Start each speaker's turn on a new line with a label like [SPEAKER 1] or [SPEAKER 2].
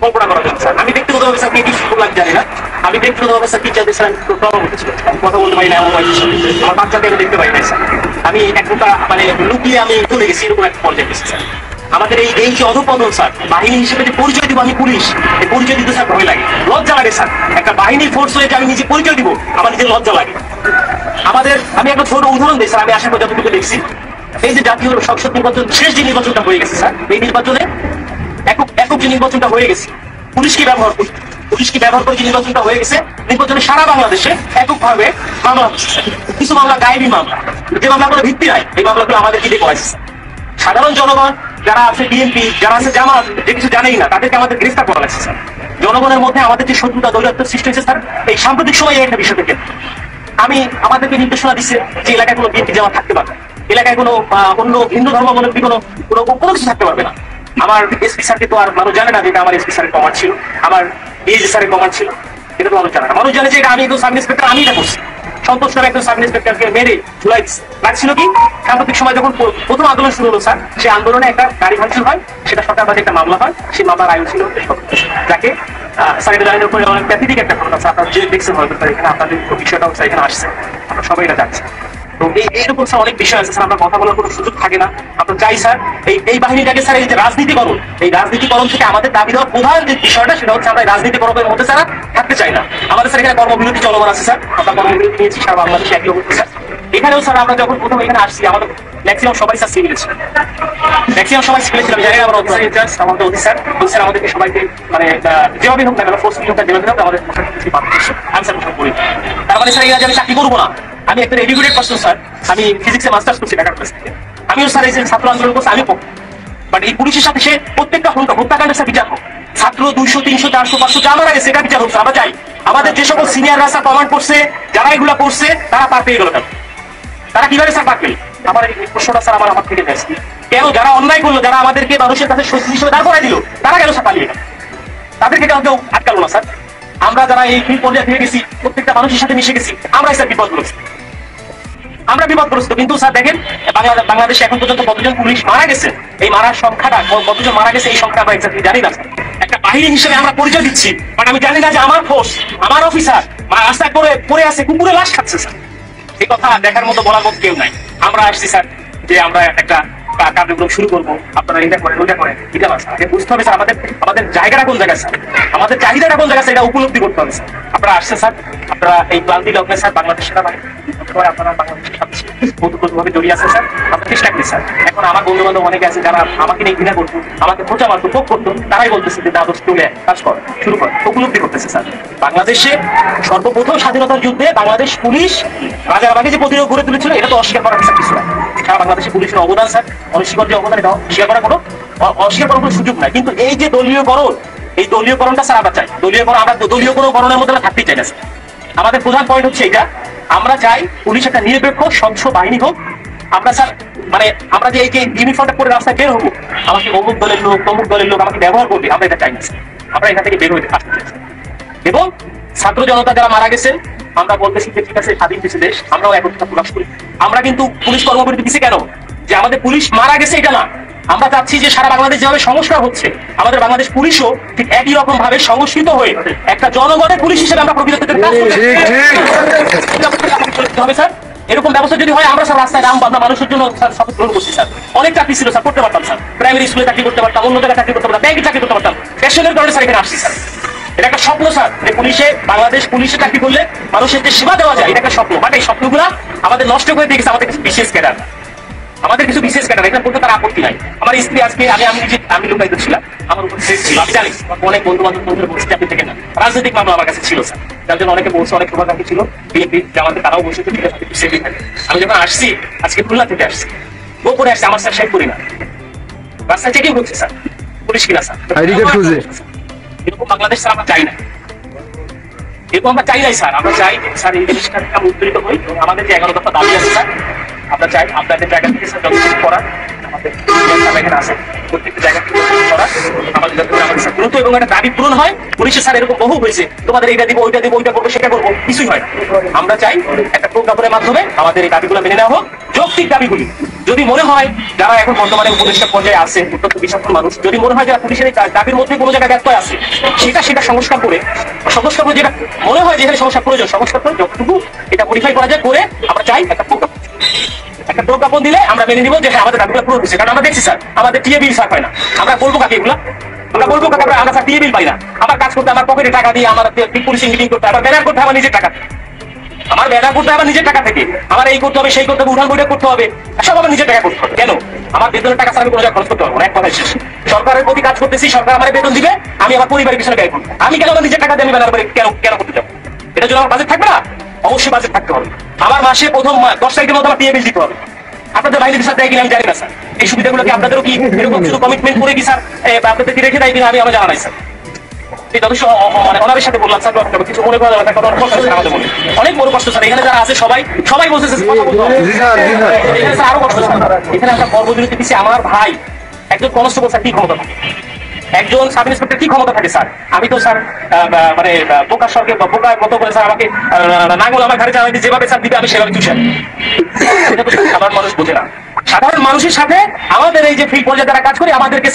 [SPEAKER 1] কল্পনা করার জন্য স্যার। আমি ব্যক্তিগতভাবে স্যার কি করলাম জানি না, আমি ব্যক্তিগতভাবে স্যার টিচারদের স্যার প্রবলেম হতেছিল, কথা বলতে পারি না, এমন আমার বাচ্চাদের আমি দেখতে পাই না স্যার। আমি এক প্রকার মানে লুকিয়ে আমি চলে গেছি, এরকম একটা পর্যায়ে গেছি স্যার। আমাদের এই যে অধপতন স্যার, বাহিনী হিসেবে যে পরিচয় দিব আমি পুলিশ, এই পরিচয় দিতে স্যার ভয় লাগে, লজ্জা লাগে স্যার। একটা বাহিনীর ফোর্স হয়ে যে আমি নিজে পরিচয় দিব, আমার নিজের লজ্জা লাগে। আমাদের আমি একটা ছোট উদাহরণ দিই স্যার, আমি আশা করি যতটুকু দেখছি, এই যে জাতীয় সংসদ নির্বাচন, শেষ যে নির্বাচনটা হয়ে গেছে স্যার, এই নির্বাচনে একক যে নির্বাচনটা হয়ে গেছে, পুলিশকে ব্যবহার করে যে নির্বাচনটা হয়ে গেছে, নির্বাচনে সারা বাংলাদেশে এককভাবে মামলা হচ্ছে স্যার। কিছু মামলা গায়েবী মামলা, যে মামলাগুলো ভিত্তি নাই, এই মামলাগুলো আমাদের কি দিয়ে করাইছে স্যার। সাধারণ জনগণ যারা আছে, বিএনপি যারা আছে, জামাত, যে কিছু জানেই না, তাদেরকে আমাদের গ্রেফতার করা লাগছে স্যার। জনগণের মধ্যে আমাদের যে শত্রুতা দৈরাত্ম সৃষ্টি হয়েছে স্যার, এই সাম্প্রতিক সময়ে একটা বিষয় থেকে আমি আমাদেরকে নির্দেশনা দিচ্ছে যে এলাকায় কোনো বিএনপি জামাত থাকতে পারবে, এলাকায় কোনো অন্য হিন্দু ধর্মাবলম্বী কোনো কিছু থাকতে পারবে না। আমার এসপি স্যারকে তো আর মানুষ জানে না যে এটা আমার এসপি স্যারের কমান্ড ছিল, আমার ডিএজি স্যারের কমান্ড ছিল, এটা তো মানুষ জানে না। মানুষ জানে যে এটা আমি একজন সাব ইন্সপেক্টর, আমি এটা করছি। সন্তোষ নামে একজন সাব ইন্সপেক্টরকে মেরে ঝুলাই লাগছিল কি সাম্প্রতিক সময় যখন প্রথম আন্দোলন শুরু হলো স্যার, সেই আন্দোলনে একটা গাড়ি ভাঙচুর হয়, সেটা সরকারবাদী একটা মামলা হয়, সেই মামলার আয়ু ছিল যাকে স্যার এটা জানানোর পরে অনেক প্যাথেটিক একটা ঘটনা স্যার, আপনার যে দেখছেন হয়তো স্যার, এখানে আপনাদের বিষয়টাও স্যার এখানে আসছে, আমরা সবাই এটা জানছি। তো এইরকম স্যার অনেক বিষয় আছে স্যার, আমরা কথা বলার কোনো সুযোগ থাকে না। আমরা চাই স্যার এই বাহিনীটাকে স্যার, এই যে রাজনীতিকরণ, এই রাজনীতিকরণ থেকে আমাদের দাবি দেওয়ার প্রধান যে বিষয়টা, সেটা হচ্ছে আমরা রাজনীতিকরণের মধ্যে স্যার থাকতে চাই না। আমাদের স্যার এখানে কর্মবিরতি চলমান আছে স্যার, আমরা কর্মবিরতি নিয়েছি সারা বাংলাদেশে একই অবস্থা স্যার। এখানেও স্যার আমরা যখন প্রথম এখানে আসছি, আমাদের ম্যাক্সিমাম সবাই স্যার সিভিল ছিল, ম্যাক্সিমাম সবাই সিভিল ছিলাম। জানি আমার অফিসার ইনচার্জ, আমাদের অফিসার আমাদেরকে সবাইকে মানে যেভাবে হোক না কেন, ফোর্স হোক না যেভাবে হোক, আমাদের আমি স্যার পোশাক করি। তার মানে স্যার আমি চাকরি করবো না, আমি একটা এডুকেটেড পারসন স্যার, আমি ফিজিক্সে মাস্টার্স করছি ঢাকা ইউনিভার্সিটি থেকে। আমিও স্যার এই যে ছাত্র আন্দোলন করছি, আমি বাট এই পুলিশের সাথে সে প্রত্যেকটা হত্যাকাণ্ডের স্যার বিচার হোক। ছাত্র 200, 300, 400, 500 যা মারা গেছে, এটা বিচার হোক। আমরা চাই আমাদের যে সকল সিনিয়ররা স্যার কমান্ড করছে, যারা এগুলা করছে, তারা পার পেয়ে গেল। তারা কিভাবে স্যার পার পেল? আমার এই প্রশ্নটা স্যার আমার থেকে নেয়, কেন যারা অন্যায় করলো, যারা আমাদেরকে মানুষের কাছে শত্রু হিসেবে দাঁড় করাই দিল, তারা কেন স্যার পালিয়ে গেল? তাদেরকে কেউ আটকালো না স্যার? আমরা যারা এই পর্যায়ে থেকে গেছি, প্রত্যেকটা মানুষের সাথে মিশে গেছি, আমরাই স্যার বিপদগ্রস্ত, আমরা বিপদগ্রস্ত। কিন্তু স্যার দেখেন বাংলাদেশে এখন পর্যন্ত কতজন পুলিশ মারা গেছে, এই মারার সংখ্যাটা কতজন মারা গেছে, এই সংখ্যা আমরা এক্স্যাক্টলি জানি না। একটা বাহিনী হিসেবে আমরা পরিচয় দিচ্ছি, বাট আমি জানি না যে আমার ফোর্স, আমার অফিসার রাস্তায় পড়ে আছে, কুকুরে লাশ খাচ্ছে স্যার। এই কথা দেখার মতো, বলার মতো কেউ নাই। আমরা আসছি স্যার যে আমরা একটা কার্যক্রম শুরু করবো, আপনারা এটা করেন ওইটা করেন, এটা না স্যার, বুঝতে হবে স্যার আমাদের জায়গাটা কোন জায়গায় স্যার, আমাদের চাহিদাটা কোন জায়গায়, এটা উপলব্ধি করতে হবে স্যার। আপনারা আসছেন স্যার, আপনারা এই ক্লান্তি লগ্নে স্যার বাংলাদেশ সেনাবাহিনী আপনারা বাংলাদেশের সাথে ওতপ্রোতভাবে জড়িয়ে আছেন স্যার। আমরা চেষ্টা করি স্যার। এখন আমার বন্ধু বান্ধব অনেকে আছে যারা আমাকে নিয়ে ঘৃণা করতো, আমাকে খোঁচা মারতো, পোক করতো, তারাই বলতেছে যে দ্বাদশ তুলে কাজ কর, শুরু কর, উপলব্ধি করতেছে স্যার। বাংলাদেশে সর্বপ্রথম স্বাধীনতার যুদ্ধে বাংলাদেশ পুলিশ রাজারবাগে যে প্রতিরোধ গড়ে তুলেছিল, এটা তো অস্বীকার করার কিছু না। সারা বাংলাদেশে পুলিশের অবদান স্যার, অনস্বীকার যে অবদান, এটা অস্বীকার করার কোনো সুযোগ নাই। কিন্তু এই যে দলীয়করণ, এই দলীয়করণটা স্যার আমরা চাই। আমরা দলীয় কোনো করণের মধ্যে আমরা থাকতেই চাই না স্যার। আমাদের প্রধান পয়েন্ট হচ্ছে এইটা, আমরা চাই পুলিশ একটা নিরপেক্ষ স্বচ্ছ বাহিনী হোক। আমরা স্যার মানে আমরা যে এই যে ইউনিফর্মটা পরে রাস্তায় বের হবো, আমাকে অমুক দলের লোক তমুক দলের লোক আমাকে ব্যবহার করবে, আমরা এটা চাই না স্যার। আমরা এখান থেকে বের হইতে আসতে চাই। এবং ছাত্র জনতা যারা মারা গেছেন, আমরা বলতেছি যে ঠিক আছে, স্বাধীন কিছু দেশ, আমরাও একত্রতা প্রকাশ করি। আমরা কিন্তু পুলিশ কর্মবিরতি দিচ্ছি কেন? যে আমাদের পুলিশ মারা গেছে এটা না, আমরা চাচ্ছি যে সারা বাংলাদেশ যেভাবে সংস্কার হচ্ছে, আমাদের বাংলাদেশ পুলিশও ঠিক একই রকম ভাবে সংস্কৃত হয়ে একটা জনগণের পুলিশ হিসেবে আমরা প্রকৃত হবে স্যার। এরকম ব্যবস্থা যদি হয়, আমরা স্যার রাস্তায় নাম আমরা মানুষের জন্য শপথ গ্রহণ করছি স্যার। অনেক চাকরি ছিল স্যার, করতে পারতাম স্যার, প্রাইমারি স্কুলে চাকরি করতে পারতাম, অন্য জায়গায় চাকরি করতে পারতাম, ব্যাংকে চাকরি করতে পারতাম। প্যাশনের কারণে স্যার এখানে আসছি স্যার। এটা একটা স্বপ্ন স্যার, যে বাংলাদেশ পুলিশে চাকরি করলে মানুষের যে সেবা দেওয়া যায়, এটা একটা স্বপ্ন। বাট এই স্বপ্নগুলা আমাদের নষ্ট করে দিয়েছে আমাদের কিছু বিশেষ ক্যাডার, এটা বলতে তার আপত্তি নাই। আমার স্ত্রী আজকে আমি লোকায়িত ছিলাম, আমার উপর ছিল, আমি জানি অনেক বন্ধু বান্ধব বলছে আপনি থেকে না, রাজনৈতিক মামলা আমার কাছে ছিল স্যার, যার জন্য অনেকে বলছে, অনেক শুভাকাঙ্ক্ষী ছিল বিএনপি জামাতে, তারাও বলছে ঠিক আছে সেফই থাকে। আমি যখন আসছি, আজকে খুলনা থেকে আসছি, গোপনে আসছি, আমার স্যার শেখ করি না, রাস্তায় চেকিং হচ্ছে স্যার, পুলিশ কিনা স্যার, এরকম বাংলাদেশ স্যার আমরা চাই না, এরকম আমরা চাই নাই স্যার। আমরা চাই স্যার এই জিনিসটা আমরা উত্তরিত হই। আমাদের যে 11 দফা দাবি আছে স্যার, আমরা চাই আপনাদের জায়গা থেকে স্যার যতটুকু করার আমাদের এখানে আছে প্রত্যেকটা জায়গা থেকে করা আমাদের যাতে করে আমাদের স্যার দ্রুত এবং একটা দাবি পূরণ হয়। পুলিশের স্যার এরকম বহু হয়েছে, তোমাদের এইটা দিব ওইটা দিব ওইটা করবো সেটা করবো, কিছুই হয় না। আমরা চাই একটা প্রজ্ঞাপনের মাধ্যমে আমাদের এই দাবিগুলো মেনে নেওয়া হোক, যৌক্তিক দাবিগুলি। যদি মনে হয় যারা এখন বর্তমানে উপদেষ্টা পর্যায়ে আছে অত্যন্ত বিচক্ষণ মানুষ, যদি মনে হয় যারা পুলিশের এই দাবির মধ্যে কোনো জায়গায় ব্যত্যয় আছে, সেটা সংস্কার করে যেটা মনে হয় যে এখানে সমস্যা প্রয়োজন সংস্কার করে যতটুকু এটা মডিফাই করা যায় করে আমরা চাই একটা প্রজ্ঞাপন দিলে আমরা মেনে নিব যে হ্যাঁ আমাদের দাবিগুলো পূরণ হচ্ছে। কারণ আমরা দেখছি স্যার আমাদের টিএ বিল স্যার হয় না, আমরা বলবো কাকে এগুলা, আমরা বলবো কাকে আমরা স্যার টিএ বিল পাই না। আমার কাজ করতে আমার পকেটে টাকা দিয়ে আমার পুলিশিং মিটিং করতে আমার ব্যানার করতে আমার নিজের টাকা, আমার ব্যানার করতে আমার নিজের টাকা থেকে, আমার এই করতে হবে সেই করতে হবে উঠান বইটা করতে হবে, সব আমার নিজের টাকা করতে হবে। কেন আমার বেতনের টাকা স্যার আমি কোনো জায়গায় খরচ করতে পারবো না, এক কথাই শেষ। সরকারের প্রতি কাজ করতেছি, সরকার আমার বেতন দিবে, আমি আমার পরিবারের পিছনে ব্যয় করবো। আমি কেন আমার নিজের টাকা দিয়ে আমি ব্যানার করে কেন করতে যাবো? এটার জন্য আমার বাজেট থাকবে না? অবশ্যই বাজেট থাকতে হবে। আমার মাসে প্রথম 10 তারিখের মধ্যে আমার টিএ বিল দিতে হবে। আপনাদের বাহিনীর সাথে দেয় কিনা আমি জানি না স্যার, এই সুবিধাগুলো কি আপনাদেরও কি এরকম শুধু কমিটমেন্ট করে কি স্যার আপনাদের রেখে দেয় কিনা আমি আমার জানা নাই স্যার। যথেষ্ট মানে অনারের সাথে বললাম স্যার, কিছু মনে করা যাবে না, আমাদের মনে অনেক বড় কষ্ট স্যার। এখানে যারা আছে সবাই বলছে আরো কষ্ট স্যার। এখানে একটা কর্মবিরতি দিচ্ছে আমার ভাই একজন কনস্টেবল স্যার, কি ক্ষমতা থাকে একজন সাব ইন্সপেক্টর, কি ক্ষমতা থাকে স্যার? আমি তো স্যার মানে বোকার সরকে বোকার মতো করে স্যার আমাকে নাঙ্গল আমার ঘরে চালাতে যেভাবে স্যার দিবে আমি সেভাবে চুষে এটা তো সাধারণ মানুষ বোঝে না। সাধারণ মানুষের সাথে আমাদের এই যে ফিল্ড পর্যায়ে যারা কাজ করে আমাদেরকে